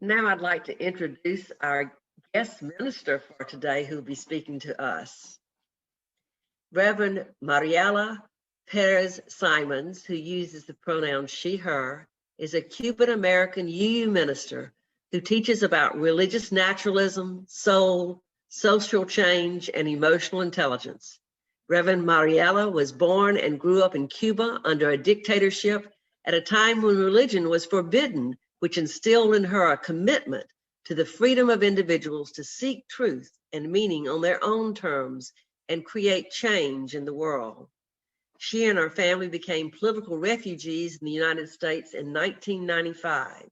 Now I'd like to introduce our guest minister for today who will be speaking to us. Reverend Mariela Pérez-Simons, who uses the pronoun she, her, is a Cuban-American UU minister who teaches about religious naturalism, soul, social change, and emotional intelligence. Reverend Mariela was born and grew up in Cuba under a dictatorship at a time when religion was forbidden, which instilled in her a commitment to the freedom of individuals to seek truth and meaning on their own terms and create change in the world. She and her family became political refugees in the United States in 1995.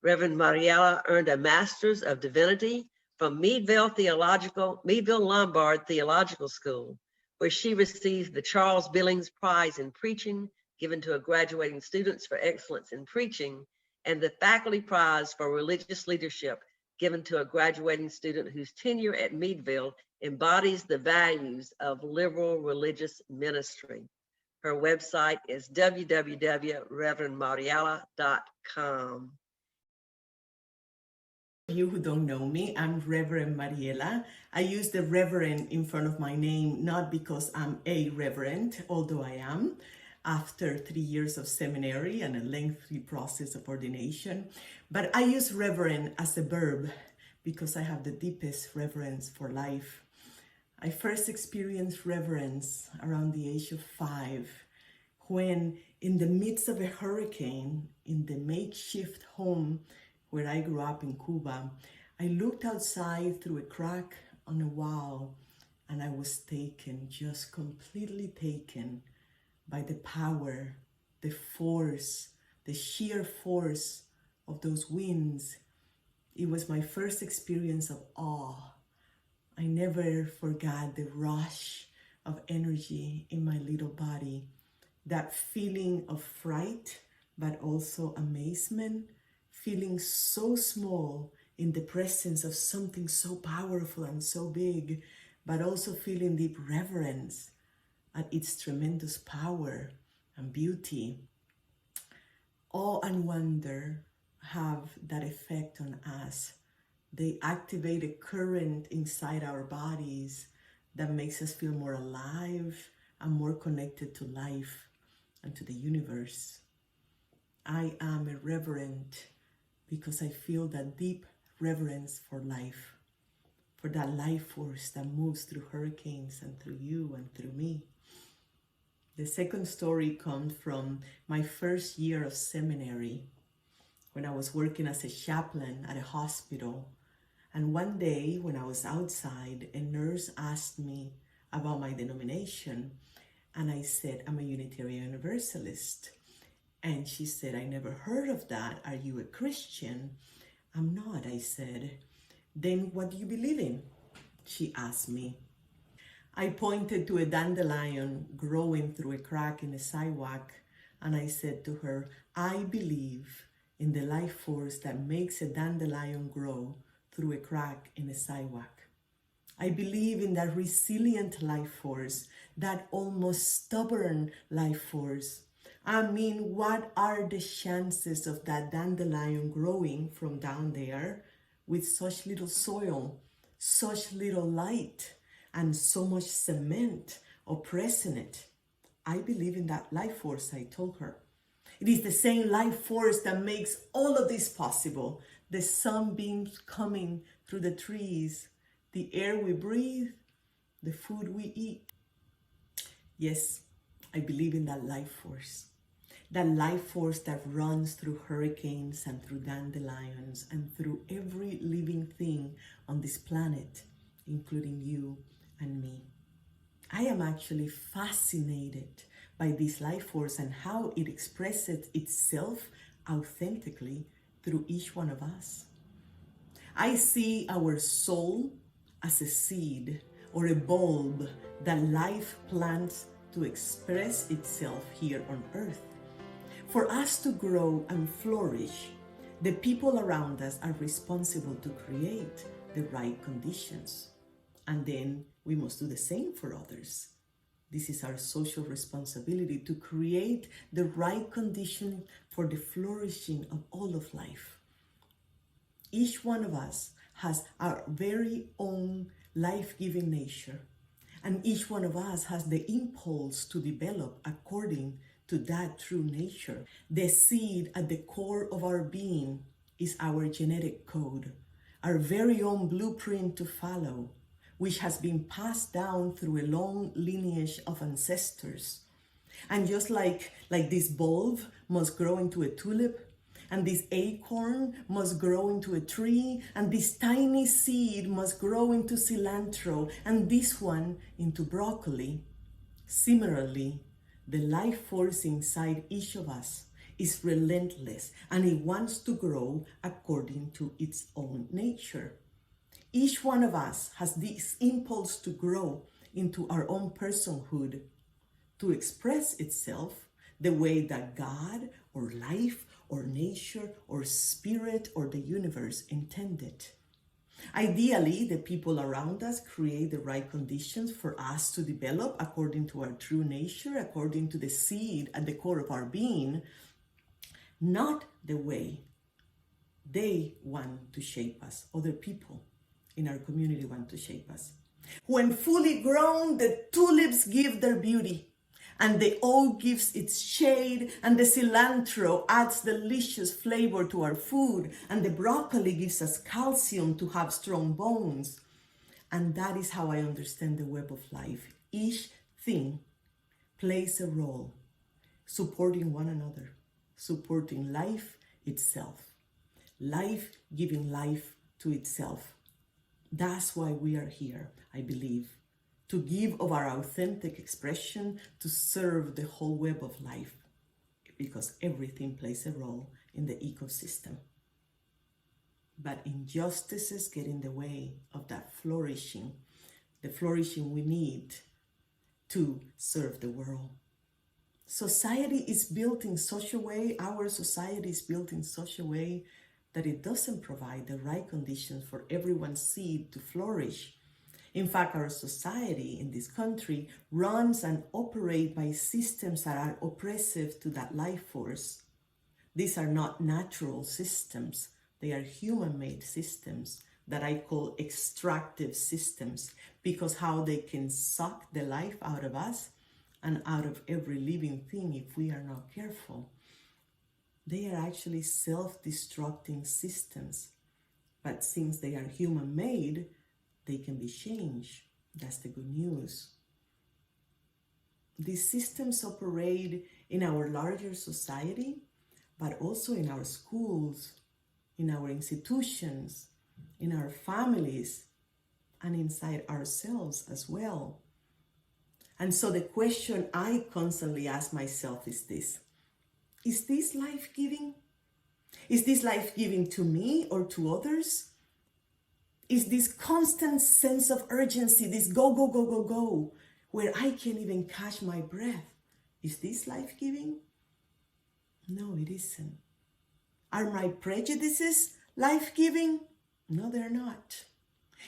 Reverend Mariela earned a Master's of Divinity from Meadville Lombard Theological School, where she received the Charles Billings Prize in Preaching, given to graduating students for excellence in preaching, and the Faculty Prize for Religious Leadership, given to a graduating student whose tenure at Meadville embodies the values of liberal religious ministry. Her website is www.reverendmariela.com. You who don't know me, I'm Reverend Mariela. I use the Reverend in front of my name, not because I'm a Reverend, although I am, after 3 years of seminary and a lengthy process of ordination. But I use Reverend as a verb because I have the deepest reverence for life. I first experienced reverence around the age of 5, when in the midst of a hurricane, in the makeshift home where I grew up in Cuba, I looked outside through a crack on a wall and I was taken, just completely taken by the power, the force, the sheer force of those winds. It was my first experience of awe. I never forgot the rush of energy in my little body, that feeling of fright, but also amazement, feeling so small in the presence of something so powerful and so big, but also feeling deep reverence at its tremendous power and beauty. Awe and wonder have that effect on us. They activate a current inside our bodies that makes us feel more alive and more connected to life and to the universe. I am a reverend because I feel that deep reverence for life, for that life force that moves through hurricanes and through you and through me. The second story comes from my first year of seminary, when I was working as a chaplain at a hospital. And one day when I was outside, a nurse asked me about my denomination. And I said, I'm a Unitarian Universalist. And she said, I never heard of that. Are you a Christian? I'm not, I said. Then what do you believe in? She asked me. I pointed to a dandelion growing through a crack in the sidewalk, and I said to her, I believe in the life force that makes a dandelion grow through a crack in the sidewalk. I believe in that resilient life force, that almost stubborn life force. I mean, what are the chances of that dandelion growing from down there with such little soil, such little light, and so much cement oppressing it? I believe in that life force, I told her. It is the same life force that makes all of this possible. The sunbeams coming through the trees, the air we breathe, the food we eat. Yes, I believe in that life force. That life force that runs through hurricanes and through dandelions and through every living thing on this planet, including you and me. I am actually fascinated by this life force and how it expresses itself authentically through each one of us. I see our soul as a seed or a bulb that life plants to express itself here on earth. For us to grow and flourish, the people around us are responsible to create the right conditions. And then we must do the same for others. This is our social responsibility, to create the right condition for the flourishing of all of life. Each one of us has our very own life-giving nature. And each one of us has the impulse to develop according to that true nature. The seed at the core of our being is our genetic code, our very own blueprint to follow, which has been passed down through a long lineage of ancestors. And just like this bulb must grow into a tulip, and this acorn must grow into a tree, and this tiny seed must grow into cilantro, and this one into broccoli. Similarly, the life force inside each of us is relentless, and it wants to grow according to its own nature. Each one of us has this impulse to grow into our own personhood, to express itself the way that God or life or nature or spirit or the universe intended. Ideally, the people around us create the right conditions for us to develop according to our true nature, according to the seed at the core of our being, not the way they want to shape us. Other people in our community want to shape us. When fully grown, the tulips give their beauty, and the oak gives its shade, and the cilantro adds delicious flavor to our food, and the broccoli gives us calcium to have strong bones. And that is how I understand the web of life. Each thing plays a role, supporting one another, supporting life itself, life giving life to itself. That's why we are here, I believe, to give of our authentic expression, to serve the whole web of life, because everything plays a role in the ecosystem. But injustices get in the way of that flourishing, the flourishing we need to serve the world. Society is built in such a way, our society is built in such a way that it doesn't provide the right conditions for everyone's seed to flourish. In fact, our society in this country runs and operates by systems that are oppressive to that life force. These are not natural systems. They are human-made systems that I call extractive systems, because how they can suck the life out of us and out of every living thing if we are not careful. They are actually self-destructing systems. But since they are human-made, they can be changed. That's the good news. These systems operate in our larger society, but also in our schools, in our institutions, in our families, and inside ourselves as well. And so the question I constantly ask myself is this: is this life-giving? Is this life-giving to me or to others? Is this constant sense of urgency, this go, go, go, go, go, where I can't even catch my breath, is this life-giving? No, it isn't. Are my prejudices life-giving? No, they're not.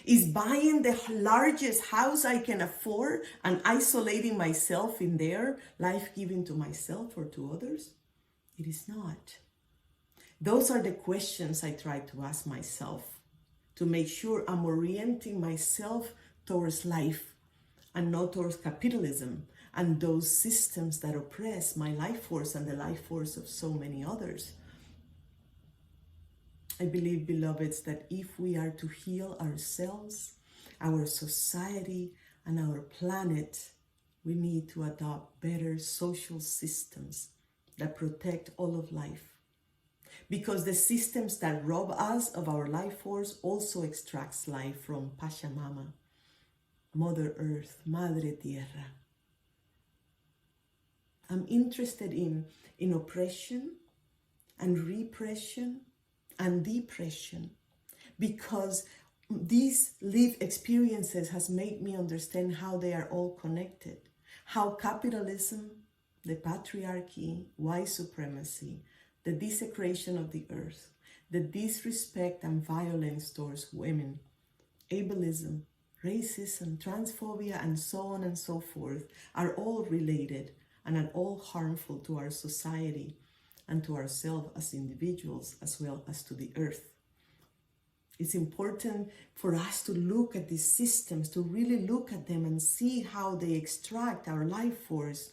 Is buying the largest house I can afford and isolating myself in there life-giving to myself or to others? It is not. Those are the questions I try to ask myself to make sure I'm orienting myself towards life and not towards capitalism and those systems that oppress my life force and the life force of so many others. I believe, beloveds, that if we are to heal ourselves, our society, and our planet, we need to adopt better social systems that protect all of life. Because the systems that rob us of our life force also extracts life from Pachamama, Mother Earth, Madre Tierra. I'm interested in oppression and repression and depression, because these lived experiences has made me understand how they are all connected. How capitalism, the patriarchy, white supremacy, the desecration of the earth, the disrespect and violence towards women, ableism, racism, transphobia, and so on and so forth are all related and are all harmful to our society and to ourselves as individuals, as well as to the earth. It's important for us to look at these systems, to really look at them and see how they extract our life force.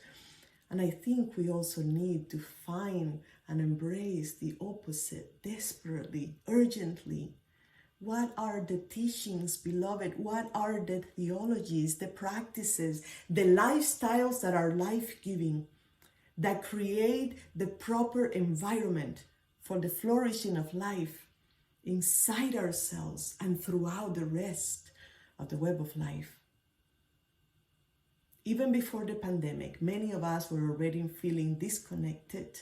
And I think we also need to find and embrace the opposite desperately, urgently. What are the teachings, beloved? What are the theologies, the practices, the lifestyles that are life-giving, that create the proper environment for the flourishing of life inside ourselves and throughout the rest of the web of life? Even before the pandemic, many of us were already feeling disconnected,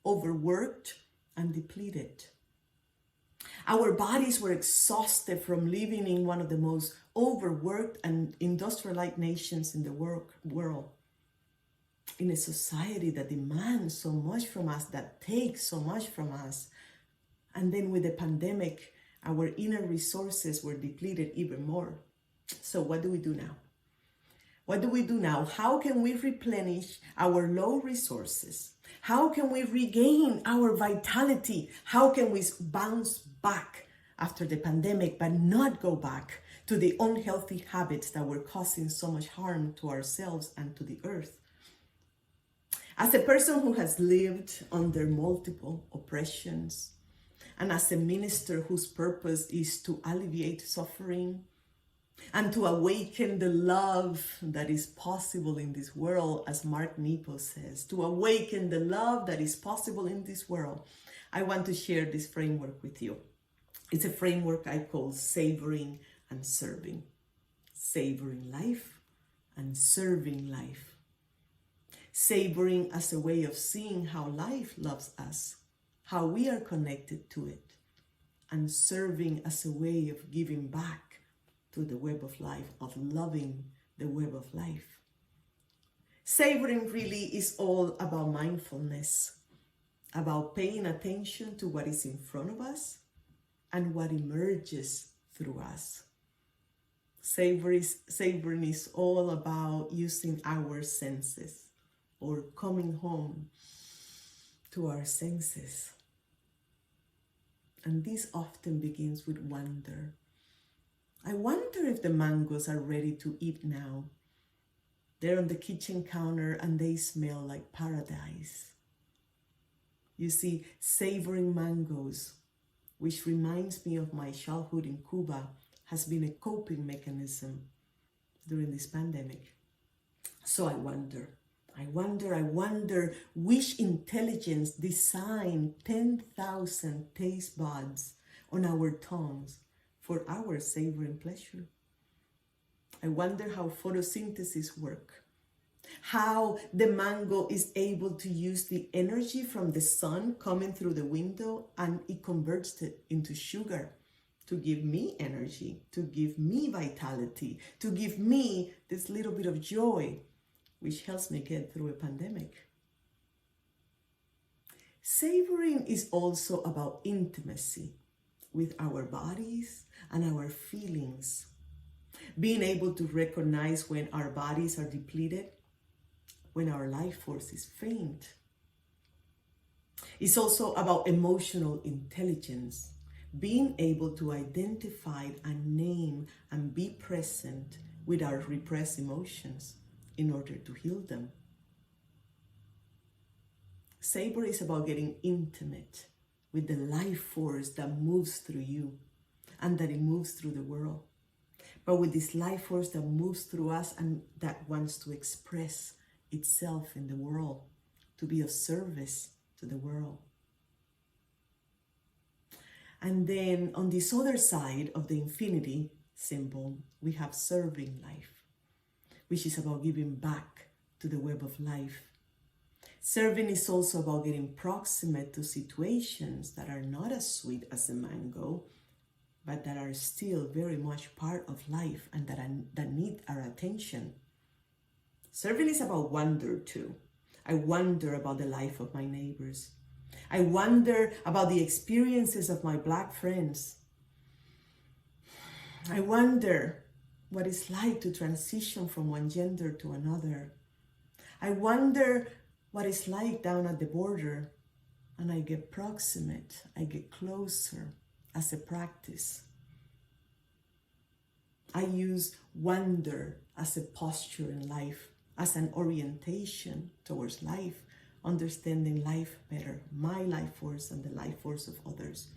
overworked, and depleted. Our bodies were exhausted from living in one of the most overworked and industrialized nations in the world. In a society that demands so much from us, that takes so much from us. And then with the pandemic, our inner resources were depleted even more. So what do we do now? What do we do now? How can we replenish our low resources? How can we regain our vitality? How can we bounce back after the pandemic, but not go back to the unhealthy habits that were causing so much harm to ourselves and to the earth? As a person who has lived under multiple oppressions, and as a minister whose purpose is to alleviate suffering and to awaken the love that is possible in this world, as Mark Nepo says, to awaken the love that is possible in this world, I want to share this framework with you. It's a framework I call Savoring and Serving. Savoring life and serving life. Savoring as a way of seeing how life loves us, how we are connected to it, and serving as a way of giving back to the web of life, of loving the web of life. Savoring really is all about mindfulness, about paying attention to what is in front of us and what emerges through us. Savoring is all about using our senses, or coming home to our senses. And this often begins with wonder. I wonder if the mangoes are ready to eat now. They're on the kitchen counter and they smell like paradise. You see, savoring mangoes, which reminds me of my childhood in Cuba, has been a coping mechanism during this pandemic. So I wonder which intelligence designed 10,000 taste buds on our tongues for our savoring pleasure. I wonder how photosynthesis works, how the mango is able to use the energy from the sun coming through the window and it converts it into sugar to give me energy, to give me vitality, to give me this little bit of joy, which helps me get through a pandemic. Savoring is also about intimacy with our bodies and our feelings. Being able to recognize when our bodies are depleted, when our life force is faint. It's also about emotional intelligence, being able to identify and name and be present with our repressed emotions in order to heal them. Savor is about getting intimate with the life force that moves through you and that it moves through the world. But with this life force that moves through us and that wants to express itself in the world, to be of service to the world. And then on this other side of the infinity symbol, we have serving life, which is about giving back to the web of life. Serving is also about getting proximate to situations that are not as sweet as the mango, but that are still very much part of life and that need our attention. Serving is about wonder too. I wonder about the life of my neighbors. I wonder about the experiences of my Black friends. I wonder what it's like to transition from one gender to another. I wonder what it's like down at the border, and I get proximate, I get closer as a practice. I use wonder as a posture in life, as an orientation towards life, understanding life better, my life force and the life force of others.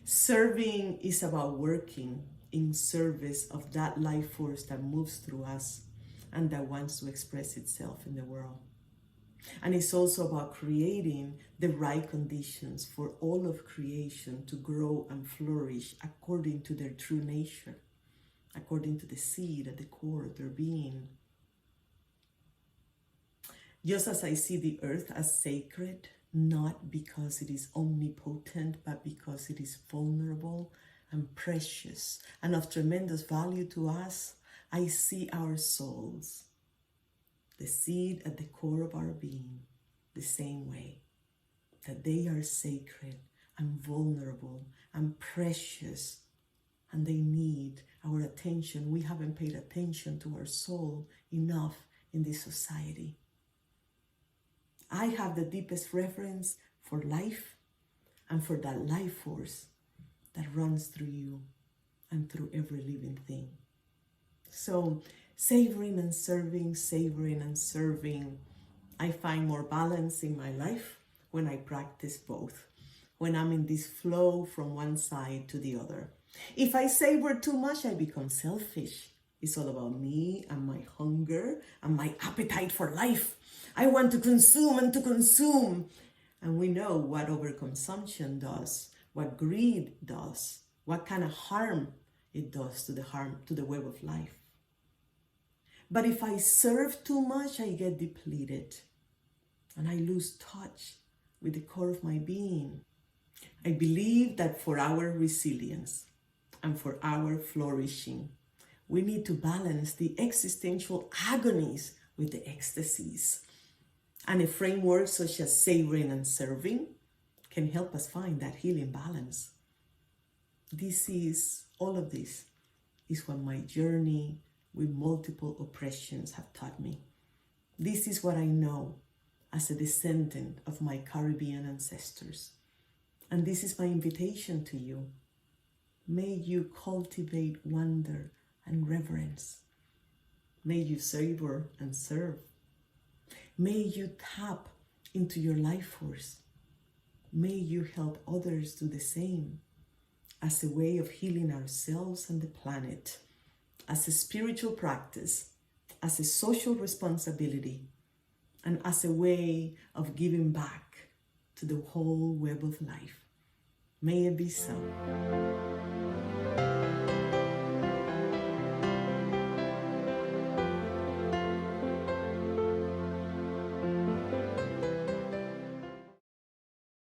Serving is about working in service of that life force that moves through us and that wants to express itself in the world. And it's also about creating the right conditions for all of creation to grow and flourish according to their true nature, according to the seed at the core of their being. Just as I see the earth as sacred, not because it is omnipotent, but because it is vulnerable and precious and of tremendous value to us, I see our souls, the seed at the core of our being, the same way, that they are sacred and vulnerable and precious, and they need our attention. We haven't paid attention to our soul enough in this society. I have the deepest reverence for life and for that life force that runs through you and through every living thing. So, savoring and serving, I find more balance in my life when I practice both, when I'm in this flow from one side to the other. If I savor too much, I become selfish. It's all about me and my hunger and my appetite for life. I want to consume and to consume. And we know what overconsumption does, what greed does, what kind of harm it does to the web of life. But if I serve too much, I get depleted and I lose touch with the core of my being. I believe that for our resilience and for our flourishing, we need to balance the existential agonies with the ecstasies. And a framework such as savoring and serving can help us find that healing balance. All of this is what my journey with multiple oppressions have taught me. This is what I know as a descendant of my Caribbean ancestors. And this is my invitation to you. May you cultivate wonder and reverence. May you savor and serve. May you tap into your life force. May you help others do the same as a way of healing ourselves and the planet, as a spiritual practice, as a social responsibility, and as a way of giving back to the whole web of life. May it be so.